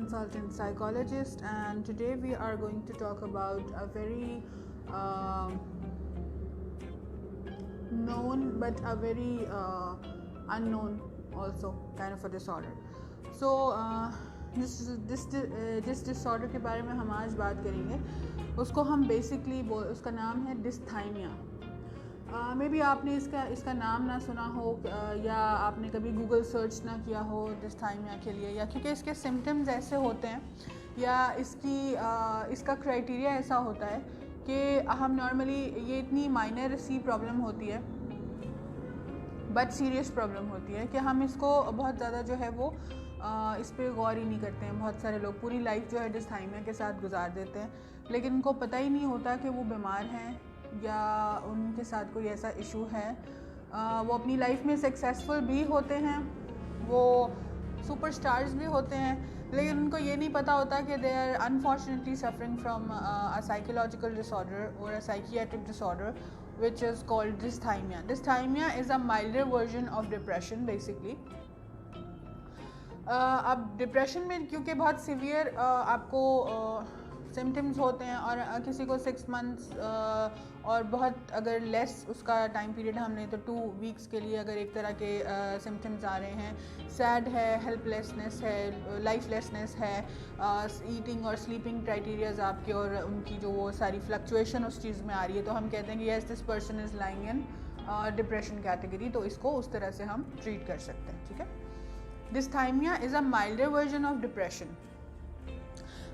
consultant psychologist, and today we are going to talk about a very known but a very unknown also kind of a disorder. So जिस disorder के बारे में हम आज बात करेंगे उसको हम बेसिकली उसका नाम है डिस्थाइमिया. मे बी आपने इसका नाम ना सुना हो या आपने कभी गूगल सर्च ना किया हो डिस्थाइमिया के लिए, या क्योंकि इसके सिम्टम्स ऐसे होते हैं या इसका क्राइटेरिया ऐसा होता है कि हम नॉर्मली ये इतनी माइनर सी प्रॉब्लम होती है बट सीरियस प्रॉब्लम होती है कि हम इसको बहुत ज़्यादा जो है वो इस पर गौर ही नहीं करते हैं. बहुत सारे लोग पूरी लाइफ जो है डिस्थाइमिया के साथ गुजार देते हैं, लेकिन उनको पता ही नहीं होता कि वो बीमार हैं या उनके साथ कोई ऐसा इशू है. वो अपनी लाइफ में सक्सेसफुल भी होते हैं, वो सुपरस्टार्स भी होते हैं, लेकिन उनको ये नहीं पता होता कि they are unfortunately suffering from a psychological disorder और a psychiatric disorder which is called dysthymia. Dysthymia is a milder version of depression basically. अब डिप्रेशन में क्योंकि बहुत सीवियर आपको सिम्टम्स होते हैं और किसी को 6 मंथ्स और बहुत अगर लेस उसका टाइम पीरियड हमने तो 2 वीक्स के लिए अगर एक तरह के सिम्टम्स आ रहे हैं, सैड है, हेल्पलेसनेस है, लाइफलेसनेस है, ईटिंग और स्लीपिंग क्राइटेरियाज आपके और उनकी जो वो सारी फ्लक्चुएशन उस चीज़ में आ रही है, तो हम कहते हैं कि yes this person is lying in depression category. तो इसको उस तरह से हम ट्रीट कर सकते हैं. ठीक है. डिस्थाइमिया is a milder version of depression.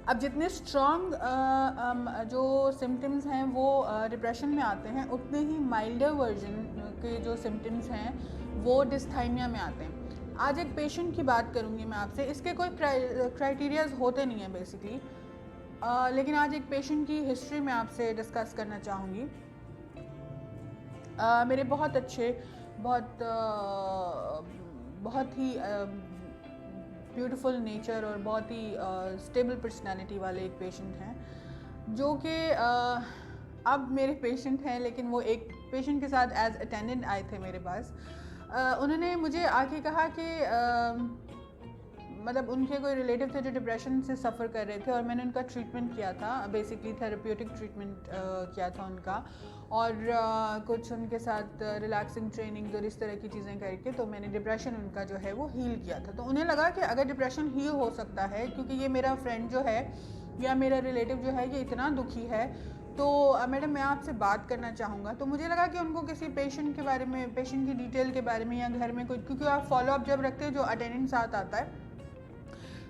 अब जितने स्ट्रॉन्ग जो सिम्टम्स हैं वो डिप्रेशन में आते हैं, उतने ही माइल्डर वर्जन के जो सिम्टम्स हैं वो डिस्थाइमिया में आते हैं. आज एक पेशेंट की बात करूंगी मैं आपसे. इसके कोई क्राइटेरियाज होते नहीं हैं बेसिकली, लेकिन आज एक पेशेंट की हिस्ट्री में आपसे डिस्कस करना चाहूँगी. मेरे बहुत अच्छे बहुत ही ब्यूटीफुल नेचर और बहुत ही स्टेबल पर्सनालिटी वाले एक पेशेंट हैं जो कि अब मेरे पेशेंट हैं, लेकिन वो एक पेशेंट के साथ एज अटेंडेंट आए थे मेरे पास. उन्होंने मुझे आके कहा कि मतलब उनके कोई रिलेटिव थे जो डिप्रेशन से सफ़र कर रहे थे और मैंने उनका ट्रीटमेंट किया था, बेसिकली थेरेप्यूटिक ट्रीटमेंट किया था उनका, और कुछ उनके साथ रिलैक्सिंग ट्रेनिंग और इस तरह की चीज़ें करके तो मैंने डिप्रेशन उनका जो है वो हील किया था. तो उन्हें लगा कि अगर डिप्रेशन हील हो सकता है, क्योंकि ये मेरा फ्रेंड जो है या मेरा रिलेटिव जो है ये इतना दुखी है, तो मैडम मैं आपसे बात करना चाहूँगा. तो मुझे लगा कि उनको किसी पेशेंट के बारे में, पेशेंट की डिटेल के बारे में या घर में कोई, क्योंकि आप फॉलोअप जब रखते हैं जो अटेंडेंट साथ आता है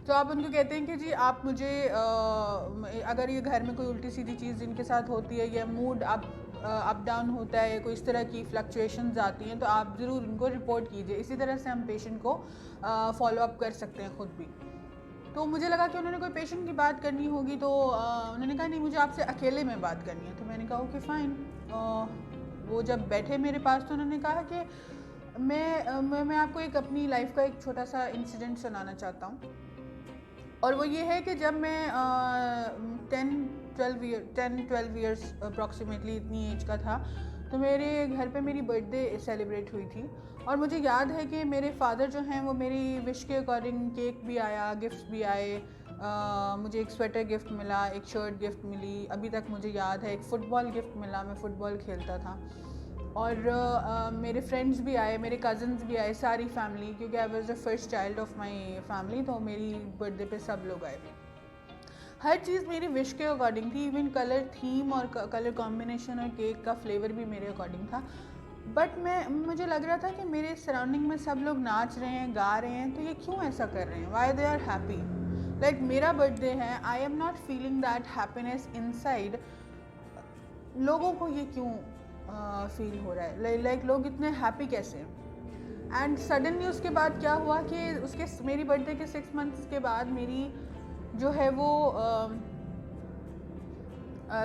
तो आप उनको कहते हैं कि जी आप मुझे अगर ये घर में कोई उल्टी सीधी चीज़ जिनके साथ होती है या मूड अप डाउन होता है, कोई इस तरह की फ्लक्चुएशंस आती हैं, तो आप ज़रूर उनको रिपोर्ट कीजिए. इसी तरह से हम पेशेंट को फॉलो अप कर सकते हैं खुद भी. तो मुझे लगा कि उन्होंने कोई पेशेंट की बात करनी होगी, तो उन्होंने कहा नहीं मुझे आपसे अकेले में बात करनी है. तो मैंने कहा ओके फ़ाइन. वो जब बैठे मेरे पास तो उन्होंने कहा कि मैं आपको एक अपनी लाइफ का एक छोटा सा इंसिडेंट सुनाना चाहता हूँ, और वो ये है कि जब मैं 10-12 ईयर्स अप्रॉक्सीमेटली इतनी एज का था, तो मेरे घर पे मेरी बर्थडे सेलिब्रेट हुई थी. और मुझे याद है कि मेरे फादर जो हैं वो मेरी विश के अकॉर्डिंग केक भी आया, गिफ्ट्स भी आए, मुझे एक स्वेटर गिफ्ट मिला, एक शर्ट गिफ्ट मिली, अभी तक मुझे याद है एक फ़ुटबॉल गिफ्ट मिला, मैं फ़ुटबॉल खेलता था, और मेरे फ्रेंड्स भी आए, मेरे कज़न्स भी आए, सारी फैमिली, क्योंकि I was the first child of my family, तो मेरी बर्थडे पे सब लोग आए. हर चीज़ मेरी विश के अकॉर्डिंग थी, इवन कलर थीम और कलर कॉम्बिनेशन और केक का फ्लेवर भी मेरे अकॉर्डिंग था. बट मुझे लग रहा था कि मेरे सराउंडिंग में सब लोग नाच रहे हैं, गा रहे हैं, तो ये क्यों ऐसा कर रहे हैं, why they are happy. Like मेरा बर्थडे है, I am not feeling that happiness inside. लोगों को ये क्यों फील हो रहा है, लाइक लोग इतने हैप्पी कैसे हैं. एंड सडनली उसके बाद क्या हुआ कि मेरी बर्थडे के 6 मंथ्स के बाद मेरी जो है वो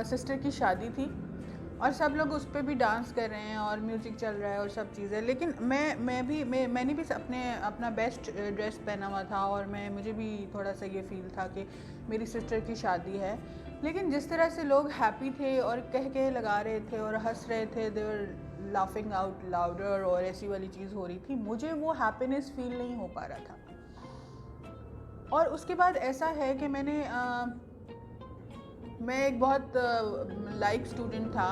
सिस्टर की शादी थी, और सब लोग उस पर भी डांस कर रहे हैं और म्यूज़िक चल रहा है और सब चीज़ें. लेकिन मैंने भी अपना बेस्ट ड्रेस पहना हुआ था, और मुझे भी थोड़ा सा ये फील था कि मेरी सिस्टर की शादी है. लेकिन जिस तरह से लोग हैप्पी थे और कह लगा रहे थे और हंस रहे थे, दे वर लाफिंग आउट लाउडर और ऐसी वाली चीज़ हो रही थी, मुझे वो हैप्पीनेस फील नहीं हो पा रहा था. और उसके बाद ऐसा है कि मैं एक बहुत लाइक स्टूडेंट था।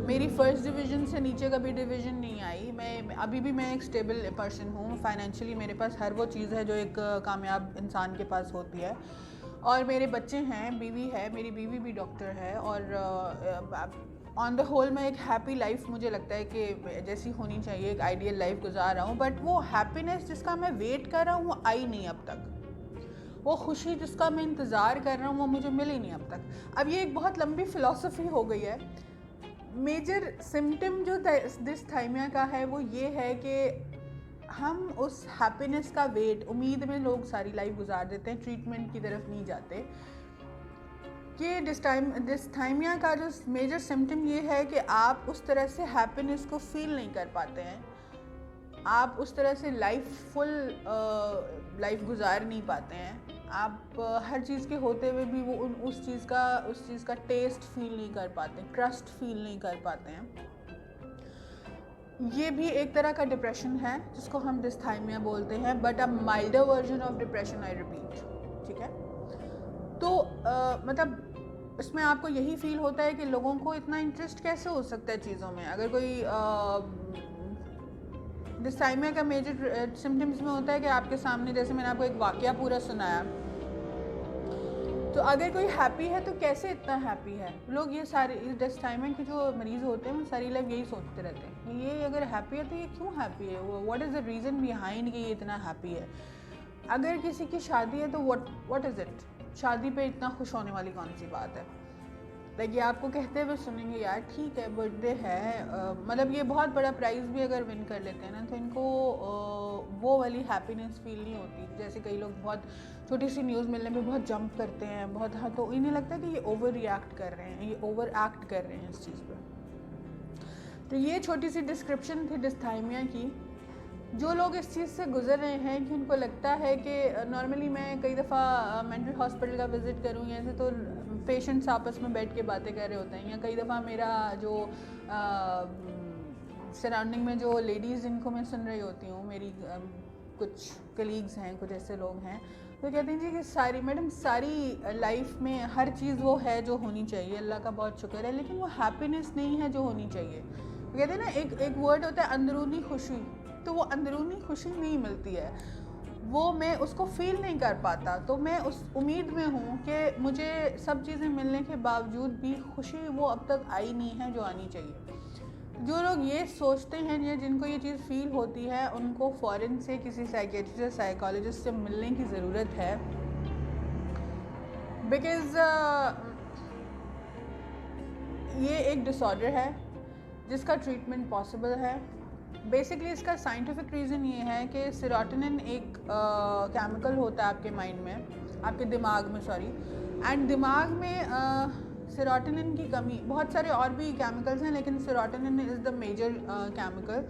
मेरी फर्स्ट डिवीज़न से नीचे कभी डिवीज़न नहीं आई। मैं अभी भी मैं एक स्टेबल पर्सन हूँ। फाइनेंशियली मेरे पास हर वो चीज़ है जो एक कामयाब इंसान के पास होती है। और मेरे बच्चे हैं, बीवी है, मेरी बीवी भी डॉक्टर है। और ऑन द होल मैं एक हैप्पी लाइफ मुझे लगता है कि जैसी होनी चाहिए, एक आइडियल लाइफ गुजार रहा हूँ। बट वो हैप्पीनेस जिसका मैं वेट कर रहा हूँ वो आई नहीं अब तक। वो खुशी जिसका मैं इंतज़ार कर रहा हूँ वो मुझे मिली नहीं अब तक। अब ये एक बहुत लंबी फ़िलॉसफी हो गई है। मेजर सिम्टम जो डिस्थाइमिया का है वो ये है कि हम उस हैप्पीनेस का वेट, उम्मीद में लोग सारी लाइफ गुजार देते हैं, ट्रीटमेंट की तरफ नहीं जाते। कि डिस्थाइमिया का जो मेजर सिम्टम ये है कि आप उस तरह से हैप्पीनेस को फील नहीं कर पाते हैं, आप उस तरह से फुल लाइफ गुजार नहीं पाते हैं। आप हर चीज़ के होते हुए भी वो उस चीज़ का टेस्ट फील नहीं कर पाते, ट्रस्ट फील नहीं कर पाते हैं। ये भी एक तरह का डिप्रेशन है जिसको हम डिस्थाइमिया बोलते हैं, but a milder version of depression, I repeat. ठीक है, तो मतलब इसमें आपको यही फील होता है कि लोगों को इतना इंटरेस्ट कैसे हो सकता है चीज़ों में। अगर कोई डिस्थाइमिया का मेजर सिम्टम्स में होता है कि आपके सामने, जैसे मैंने आपको एक वाकया पूरा सुनाया, तो अगर कोई हैप्पी है तो कैसे इतना हैप्पी है। लोग ये सारे डिस्थाइमिया के जो मरीज़ होते हैं वो सारी लाइफ यही सोचते रहते हैं कि ये अगर हैप्पी है तो ये क्यों हैप्पी है, what is the reason behind कि ये इतना हैप्पी है। अगर किसी की शादी है तो व्हाट इज़ इट, शादी पे इतना खुश होने वाली कौन सी बात है। लाइक ये आपको कहते हुए सुनेंगे यार ठीक है बर्थडे है, मतलब ये बहुत बड़ा प्राइज़ भी अगर विन कर लेते हैं ना तो इनको वो वाली हैप्पीनेस फील नहीं होती। जैसे कई लोग बहुत छोटी सी न्यूज़ मिलने पे बहुत जंप करते हैं, बहुत, हाँ, तो इन्हें लगता है कि ये ओवर रिएक्ट कर रहे हैं, ये ओवर एक्ट कर रहे हैं इस चीज़ पर। तो ये छोटी सी डिस्क्रिप्शन थी डिस्थाइमिया की। जो लोग इस चीज़ से गुजर रहे हैं कि उनको लगता है कि नॉर्मली मैं कई दफ़ा मेंटल हॉस्पिटल का विज़िट करूँ ऐसे तो पेशेंट्स आपस में बैठ के बातें कर रहे होते हैं, या कई दफ़ा मेरा जो सराउंडिंग में जो लेडीज़ जिनको मैं सुन रही होती हूँ, मेरी कुछ कलीग्स हैं, कुछ ऐसे लोग हैं, तो कहते हैं जी कि सारी लाइफ में हर चीज़ वो है जो होनी चाहिए, अल्लाह का बहुत शुक्र है, लेकिन वो हैप्पीनेस नहीं है जो होनी चाहिए। तो कहते हैं ना एक वर्ड होता है अंदरूनी खुशी, तो वो अंदरूनी खुशी नहीं मिलती है, वो मैं उसको फील नहीं कर पाता। तो मैं उस उम्मीद में हूँ कि मुझे सब चीज़ें मिलने के बावजूद भी खुशी वो अब तक आई नहीं है जो आनी चाहिए। जो लोग ये सोचते हैं या जिनको ये चीज़ फील होती है उनको फ़ौरन से किसी साइकियाट्रिस्ट या साइकोलॉजिस्ट से मिलने की ज़रूरत है। बिकॉज़ ये एक डिसऑर्डर है जिसका ट्रीटमेंट पॉसिबल है। बेसिकली इसका साइंटिफिक रीज़न ये है कि सेरोटोनिन एक केमिकल होता है आपके माइंड में, आपके दिमाग में, एंड दिमाग में सेरोटोनिन की कमी, बहुत सारे और भी केमिकल्स हैं लेकिन serotonin is the major chemical,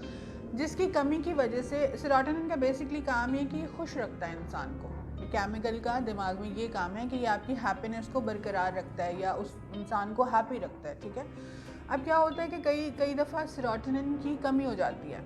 जिसकी कमी की वजह से सेरोटोनिन का बेसिकली काम है कि खुश रखता है इंसान को। केमिकल का दिमाग में ये काम है कि ये आपकी हैप्पीनेस को बरकरार रखता है या उस इंसान को हैप्पी रखता है। ठीक है, अब क्या होता है कि कई दफ़ा सेरोटोनिन की कमी हो जाती है,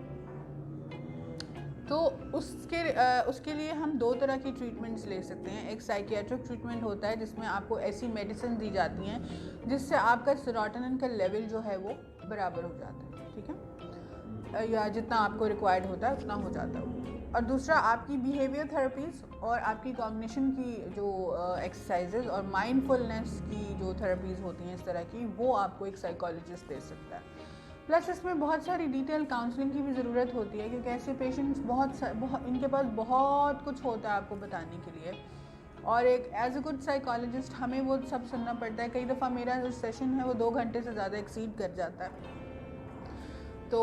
तो उसके लिए हम दो तरह की ट्रीटमेंट्स ले सकते हैं। एक साइकियाट्रिक ट्रीटमेंट होता है जिसमें आपको ऐसी मेडिसिन दी जाती हैं जिससे आपका सेरोटोनिन का लेवल जो है वो बराबर हो जाता है, ठीक है, या जितना आपको रिक्वायर्ड होता है उतना हो जाता है। और दूसरा आपकी बिहेवियर थेरेपीज़ और आपकी कॉग्निशन की जो एक्सरसाइजेज और माइंडफुलनेस की जो थेरेपीज़ होती हैं इस तरह की, वो आपको एक साइकोलॉजिस्ट दे सकता है। प्लस इसमें बहुत सारी डिटेल काउंसलिंग की भी ज़रूरत होती है क्योंकि ऐसे पेशेंट्स बहुत इनके पास बहुत कुछ होता है आपको बताने के लिए, और एक एज अ गुड साइकोलॉजिस्ट हमें वो सब सुनना पड़ता है। कई दफ़ा मेरा जो सेशन है वो 2 घंटे से ज़्यादा एक्सीड कर जाता है। तो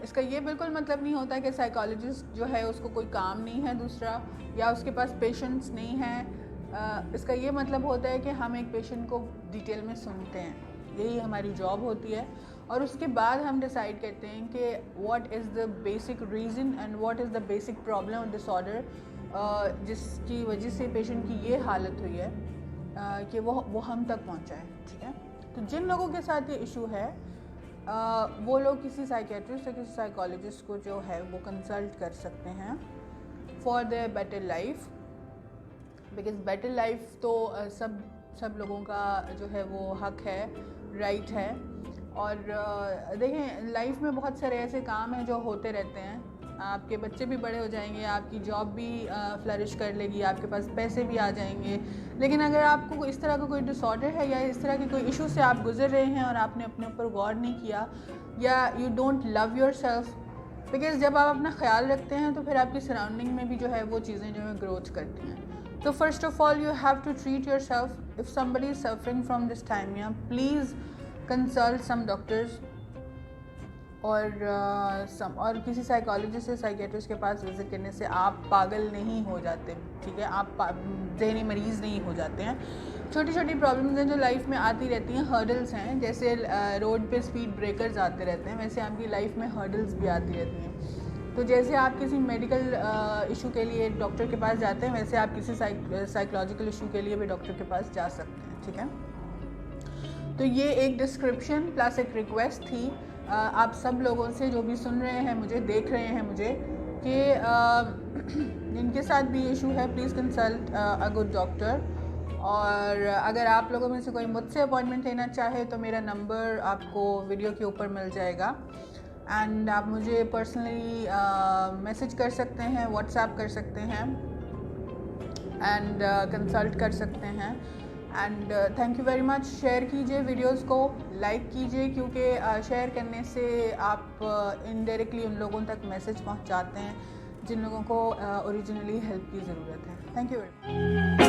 इसका ये बिल्कुल मतलब नहीं होता कि साइकोलॉजिस्ट जो है उसको कोई काम नहीं है दूसरा, या उसके पास पेशेंट्स नहीं है। इसका ये मतलब होता है कि हम एक पेशेंट को डिटेल में सुनते हैं, यही हमारी जॉब होती है, और उसके बाद हम डिसाइड करते हैं कि what is the basic reason and what is the basic problem और डिसऑर्डर जिसकी वजह से पेशेंट की ये हालत हुई है कि वो हम तक पहुंचा है। ठीक है, तो जिन लोगों के साथ ये इशू है वो लोग किसी साइकियाट्रिस्ट या किसी साइकोलॉजिस्ट को जो है वो कंसल्ट कर सकते हैं for their better life. Because better life तो सब लोगों का जो है वो हक है, राइट है। और देखें, लाइफ में बहुत सारे ऐसे काम हैं जो होते रहते हैं। आपके बच्चे भी बड़े हो जाएंगे, आपकी जॉब भी फ्लरिश कर लेगी, आपके पास पैसे भी आ जाएंगे, लेकिन अगर आपको इस तरह का कोई डिसऑर्डर है या इस तरह के कोई इशू से आप गुजर रहे हैं और आपने अपने ऊपर गौर नहीं किया, या you don't love your self, because जब आप अपना ख्याल रखते हैं तो फिर आपकी सराउंडिंग में भी जो है वो चीज़ें जो है ग्रोथ करती हैं। तो first of all you have to treat yourself. If somebody is suffering from dysthymia, please consult some doctors और किसी साइकोलॉजिस्ट या साइकेट्रिस्ट के पास विज़िट करने से आप पागल नहीं हो जाते, ठीक है? आप ज़हनी मरीज़ नहीं हो जाते हैं। छोटी छोटी प्रॉब्लम्स हैं जो लाइफ में आती रहती हैं, हर्डल्स हैं, जैसे रोड पे स्पीड ब्रेकर्स आते रहते हैं, वैसे आपकी लाइफ में हर्डल्स भी आती रहती हैं। तो जैसे आप किसी मेडिकल इशू के लिए डॉक्टर के पास जाते हैं, वैसे आप किसी साइकोलॉजिकल इशू के लिए भी डॉक्टर के पास जा सकते हैं, ठीक है? तो ये एक डिस्क्रिप्शन प्लस एक रिक्वेस्ट थी आप सब लोगों से जो भी सुन रहे हैं मुझे, देख रहे हैं मुझे, कि जिनके साथ भी इशू है, please consult a good doctor. और अगर आप लोगों में से कोई मुझसे अपॉइंटमेंट लेना चाहे तो मेरा नंबर आपको वीडियो के ऊपर मिल जाएगा, एंड आप मुझे पर्सनली मैसेज कर सकते हैं, व्हाट्सएप कर सकते हैं, एंड कंसल्ट कर सकते हैं। And thank you very much. Share कीजिए वीडियोस को, लाइक कीजिए, क्योंकि शेयर करने से आप इनडायरेक्टली उन लोगों तक मैसेज पहुंचाते हैं जिन लोगों को ओरिजिनली हेल्प की ज़रूरत है। Thank you very much.